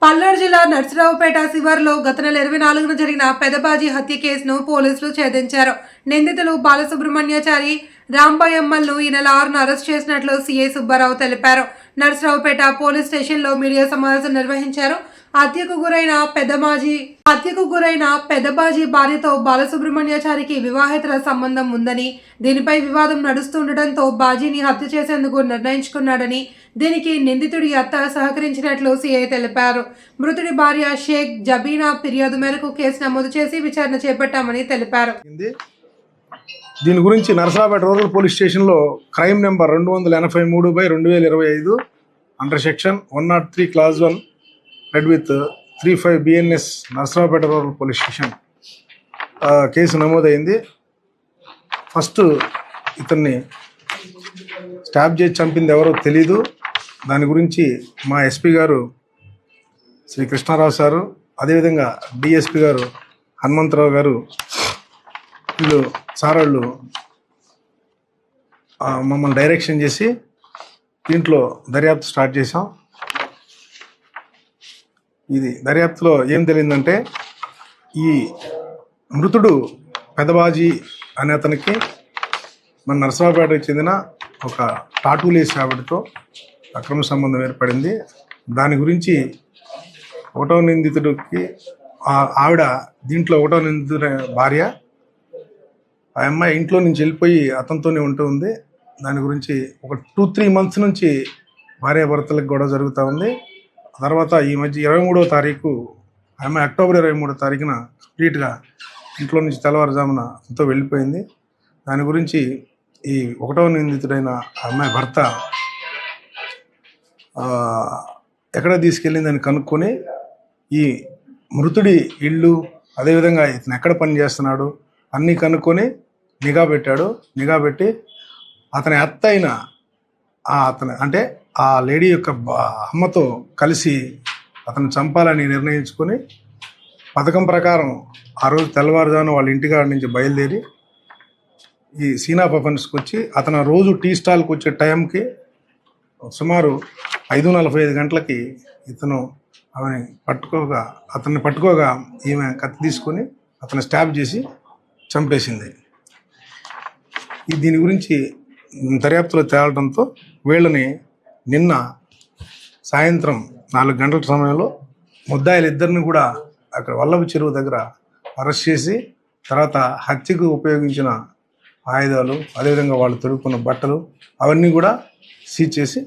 పల్నాడు జిల్లా నర్సరావుపేట శివారులో గత నెల 24న జరిగిన పెదబాజీ హత్య కేసును పోలీసులు ఛేదించారు. నిందితులు బాలసుబ్రహ్మణ్యాచారి, రాంబాయమ్మలను ఈ నెల 6న అరెస్ట్ చేసినట్లు సీఐ సుబ్బారావు తెలిపారు. నర్సరావుపేట పోలీస్ స్టేషన్లో మీడియా సమావేశం నిర్వహించారు. హత్యకు గురైన పెదబాజీ భార్యతో బాలసుబ్రహ్మణ్యాచారికి వివాహేతర సంబంధం ఉందని, దీనిపై వివాదం నడుస్తుండటంతో బాజీని హత్య చేసేందుకు నిర్ణయించుకున్నాడని, దీనికి నిందితుడి అత్త సహకరించినట్లు సీఐ తెలిపారు. మృతుడి భార్య షేక్ జబీనా ఫిర్యాదు మేరకు కేసు నమోదు చేసి విచారణ చేపట్టామని తెలిపారు. దీని గురించి నర్సరావుపేట రూరల్ పోలీస్ స్టేషన్లో crime number 283/2025 under section 103 clause 1 red with 35 BNS Narasaraopet rural police station case నమోదైంది. ఫస్ట్ ఇతన్ని స్టాప్ చేసి చంపింది ఎవరో తెలీదు. దాని గురించి మా ఎస్పీ గారు శ్రీ కృష్ణారావు సారు, అదేవిధంగా డిఎస్పీ గారు హనుమంతరావు గారు, వీళ్ళు సారాళ్ళు మమ్మల్ని డైరెక్షన్ చేసి దీంట్లో దర్యాప్తు స్టార్ట్ చేసాం. ఇది దర్యాప్తులో ఏం తెలియదంటే, ఈ మృతుడు పెదబాజీ అనే అతనికి మన నర్సరావుపేటకు చెందిన ఒక టాటూలేసి ఆవిడతో అక్రమ సంబంధం ఏర్పడింది. దాని గురించి ఒకటో నిందితుడికి ఆవిడ దీంట్లో ఒకటో నిందితుడి భార్య, ఆ అమ్మాయి ఇంట్లో నుంచి వెళ్ళిపోయి అతనితోనే ఉంటూ ఉంది. దాని గురించి ఒక 2-3 months నుంచి భార్యాభర్తలకు గొడవ జరుగుతూ ఉంది. తర్వాత ఈ మధ్య 23వ తారీఖు అమ్మాయి అక్టోబర్ 23వ తారీఖున కంప్లీట్గా ఇంట్లో నుంచి తెల్లవారుజామున అంతా వెళ్ళిపోయింది. దాని గురించి ఈ ఒకటవ నిందితుడైన అమ్మాయి భర్త ఎక్కడ తీసుకెళ్ళిందని కనుక్కొని ఈ మృతుడి ఇల్లు, అదేవిధంగా ఇతను ఎక్కడ పని చేస్తున్నాడు అన్నీ కనుక్కొని నిఘా పెట్టాడు. నిఘా పెట్టి అతని అత్త అయిన ఆ లేడీ యొక్క అమ్మతో కలిసి అతను చంపాలని నిర్ణయించుకొని పథకం ప్రకారం ఆ రోజు తెల్లవారుజామున వాళ్ళ ఇంటికాడ నుంచి బయలుదేరి ఈ సీనా పఫన్స్కి వచ్చి అతను రోజు టీ స్టాల్కి వచ్చే టైంకి సుమారు 5:45 గంటలకి ఇతను అతన్ని పట్టుకోగా ఈమె కత్తి తీసుకొని అతను స్టాబ్ చేసి చంపేసింది. దీని గురించి దర్యాప్తులో తేలడంతో వీళ్ళని నిన్న సాయంత్రం 4 గంటల సమయంలో ముద్దాయిలిద్దరిని కూడా అక్కడ వల్లభ చెరువు దగ్గర అరెస్ట్ చేసి, తర్వాత హత్యకు ఉపయోగించిన ఆయుధాలు, అదేవిధంగా వాళ్ళు తొడుక్కున్న బట్టలు అవన్నీ కూడా సీజ్ చేసి